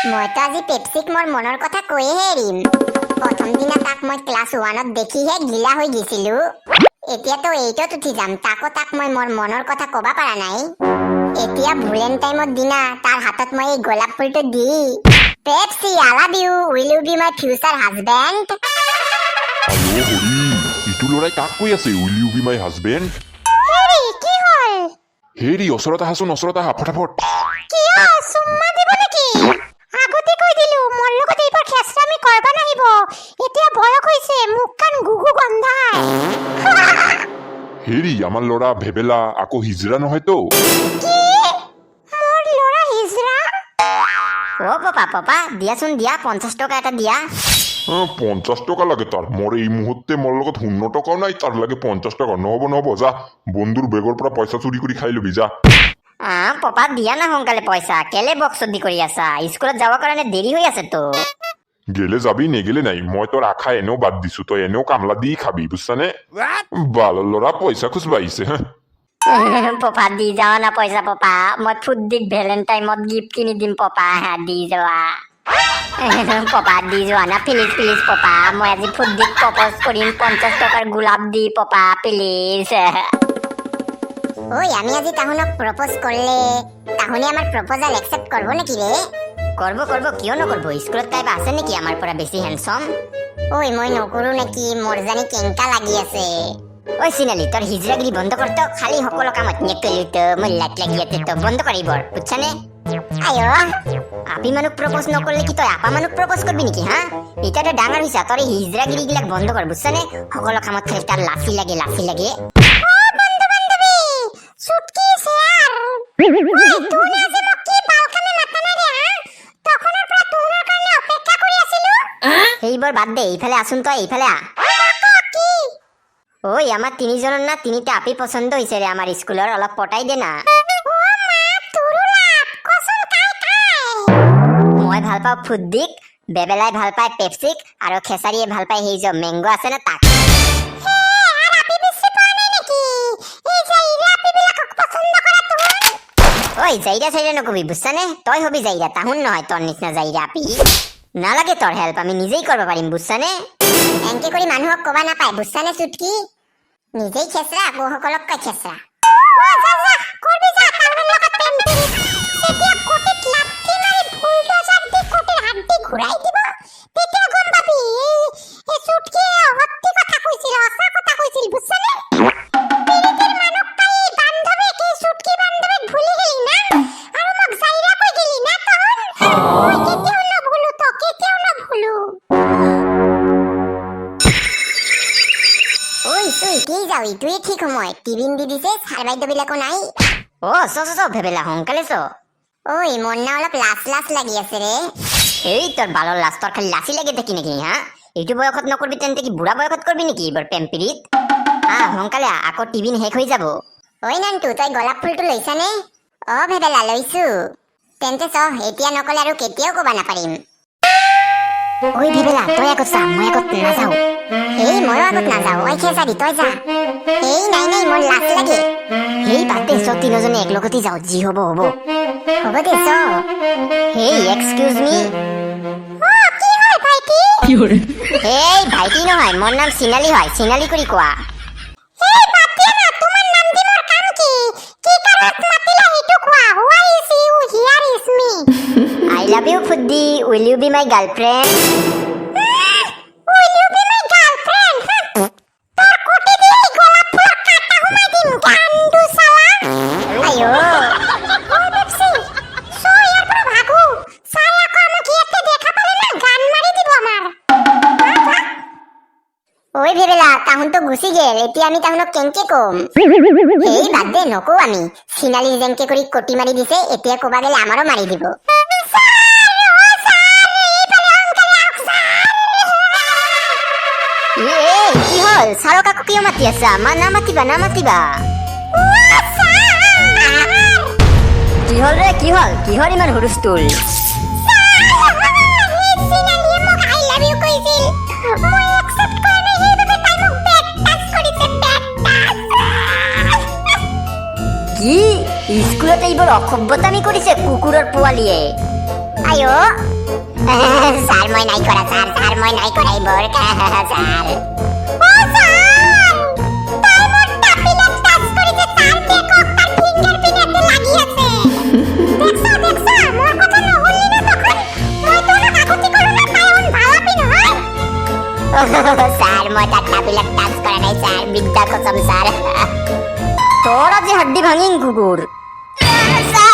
মইতো আজি পেপচিক মোৰ মনৰ কথা কৈহে এৰিম। প্ৰথম দিনা তাক মই ক্লাছ 1ত দেখিহে গিলা হৈ গৈছিলো। এতিয়াতো 8ত উঠি যাম, তাক মই মোৰ মনৰ কথা কবা পাৰা নাই। এতিয়া ভেলেণ্টাইনৰ দিনা তাৰ হাতত মই এই গোলাপ ফুলটো দি, Pepsi I love you, will you be my future husband. আয়ো হৰি, ইটো ল'ৰাই কাক কৈ আছে will you be my husband? হেৰি কি হ'ল? হেৰি ওচৰত আহাচোন, ওচৰত আহা ফটাফট। কিয় চুম্মা দিব নেকি? আগতে কৈ দিলো মোৰ লগত এইবাৰ খেচৰামি কৰবা নাহিব। এতিয়া বয়স হৈছে, মুখ কান গুগু গন্ধায়। হেৰি আমাৰ ল'ৰা ভেবেলা আকৌ হিজৰা নহয়তো? কি মোৰ ল'ৰা হিজৰা? অ পাপা দিয়াচোন দিয়া, 50 টকা এটা দিয়া। 50 টকা লাগে তাৰ? মোৰ এই মুহূৰ্তে মোৰ লগত 0 টকাও নাই, তাৰ লাগে 50 টকা? নহব যা, বন্ধুৰ বেগৰ পৰা পইচা চুৰি কৰি খাই লবি যা। পাপা দিয়া না সোনকালে পইচা, কেলে বক্সদি কৰি আছা? স্কুলত যাবৰ কাৰণে দেৰি হৈ আছে তো। গেলে যাবি, নেগেলে নাই। মই তোৰ আশা এনেও বাদ দিছো, তই এনেও কামলা দি খাবি, বুঝছানে? বালৰ ল'ৰা পইচা খুচবা আহিছে। পাপা দি যাও না পইচা পাপা, মই ফুদ্দিক ভেলেণ্টাইনত গিফ্ট কিনি দিম পাপা, দি যোৱা। পাপা দি যোৱা না প্লিজ পাপা, মই আজি ফুদ্দিক প্ৰপ'জ কৰিম 50 টকাৰ গোলাপ দি পাপা প্লিজ। ওই আমি আজি তাহুনক প্রপোজ করলে তাহুনে আমার প্রপোজাল অ্যাকসেপ্ট করব নাকি রে? করব কিয় নকরব? স্কুলত কাইবা আছে নাকি আমার পৰা বেশি হ্যান্ডসাম? ওই মই নকৰো নাকি, মোৰ জানি কেংকা লাগি আছে। ওই সিনালি তোর হিজরাগিরি বন্ধ করতো, খালি সকলো কামত নেকলিতো মই লাট লাগি আছে, তো বন্ধ করিবর বুঝছানে? আয়ো আপি মানুক প্রপোজ নকরলে কি তই আপা মানুক প্রপোজ করবি নাকি? হ্যাঁ এটা তো ডাঙৰ হৈছা, তোর হিজরাগিরি গিলাক বন্ধ কর বুঝছানে? সকলো কামত খালি তার লাফি লাগে। চুটকি শেয়ার তুই না যে কি বালকামে মাথা না রে, তখনৰ পৰা তোৰৰ কাৰণে অপেক্ষা কৰি আছিলো। এইবাৰ বাদ দে, এইফালে আসুন তই, এইফালে আ। কি ওই আমাৰ তিনিজনৰ না তিনিটা আপি পছন্দ হৈছে ৰে আমাৰ স্কুলৰ, অলপ পটাই দে না। ও মা তুৰুলা কসম কাই মই ভাল পাওঁ ফুদ্দিক, বেবেলাই ভাল পায় পেপচিক, আৰু খেসাৰীয়ে ভাল পায় সেই যে মেংগো আছে না তাক। ওই যাইরা সাইরা নকবি বুঝছানে? তই হবি যাইরা, তাহুন নহয় তোর নিচিনা যাইরা আপি। নালাগে তোর হেল্প, আমি নিজেই করবা পারিম বুঝছানে? এনকে কৰি মানুহক কবা নাপায় বুঝছানে চুটকি? নিজেই খেসরা বহুসকলক কয় খেসরা। করবি যা, তাহুন লগত প্রেম করি তেতিয়া কোটিত লাঠি মারি বুলডোজার দি কোটিৰ হাড্ডি ঘুৰাই দিব, তেতিয়া গম পাবি এই চুটকি সত্যি কথা কইছিল, সঁচা কথা কইছিল বুঝছানে? পিৰিতিৰ মানুহ পাই বান্ধৱে কি চুটকি বান্ধৱে ভুলি গেলি না, আৰু মোক যাইৰা কৈ গেলি না তহন? মই কেতিয়াও নভুলো তো, কেতিয়াও নভুলো। ওই তুই কি যাও, ইটোৱে ঠিক সময়, টিভিন দি দিছে, ছাৰ বাইদেউবিলাকো নাই। ও চ ভেবেলা সোনকালে চ। ওই মোৰ না অলপ লাজ লাগি আছে ৰে। এই তোৰ বালৰ লাজ, তোৰ খালি লাচি লাগি থাকি নাকি? হ্যাঁ এইটো বয়সত নকৰবি তেন্তে কি বুঢ়া বয়সত কৰবি নাকি এইবাৰ পেম্পিৰিত? সোনকালে আকৌ টিভিন শেষ হৈ যাব। ওই নানটু তই গোলাপ ফুলটো লৈছানে? ভেবেলা লৈছো। তেন্তে চ, এতিয়া নকলে আৰু কেতিয়াও কবা নাপাৰিম। ওই ভেবেলা তই আগত চা, মই আগত নাযাও। এই ময়ো আগত নাযাও, ওই খেসারি তই যা। এই নাই মোৰ লাজ লাগে। এই বাদ দে, চ তিনিজনে একলগতে যাও, যি হব দে চ। হেই এক্সকিউজ মি। কি হয় ভাইটি? এই ভাইটি নহয়, মোৰ নাম সিনালি হয়, সিনালি কৰি কোৱা। এই বাদ দিয়া না, তোমাৰ নাম দি মোৰ কাম কি? কি কাৰণত মাতিলা হেতু কোৱা। Why is you here is me? I love you ফুদ্দি, will you be my girlfriend? Will you be my girlfriend? তোর কোটি দিয়ে গোলাপ ফুল কাটা হুমাই দিম গান্ডু শালা। আয়ো ওই পেপসি সো ইয়ার পুরো ভাগু, সাই আকো আমাকে ইয়াতে দেখা পালে না গান মারি দিব আমার। ওই ভেবেলা তাহুন তো গুছি গেল, এতিয়া আমি তাহুনক কেনকে কম? এই বাদ দে, নকও আমি। সিনালি যেনকে কৰি কোটি মাৰি দিছে, এতিয়া কবা গেলে আমারও মারি দিব। কি হল? সারক কাকু কিয় মাতি আছা? নামাতিবা। কি হল রে, কি হল? কিহৰ ইমান হুলস্থুল? কি স্কুলতে এইবোৰ অসভ্যতামি কৰিছে কুকুৰৰ পোৱালিয়ে? আয়ো স্যার মই নাই করা স্যার মই নাই করাই বোর স্যার ও স্যার তাই মোর টাপিলে টাচ করেছে স্যার দেখো তার ফিঙ্গারপ্রিন্ট এতে লাগিয়েছে দেখছো মোর কথা না হলি না তখন মই তো না কাকুতি করো না তাই ওন ভালাপি না হয় স্যার মই তার টাপিলে টাচ করে নাই স্যার বিদ্যা কসম স্যার তোর আজি হাড্ডি ভাঙিং কুকুর স্যার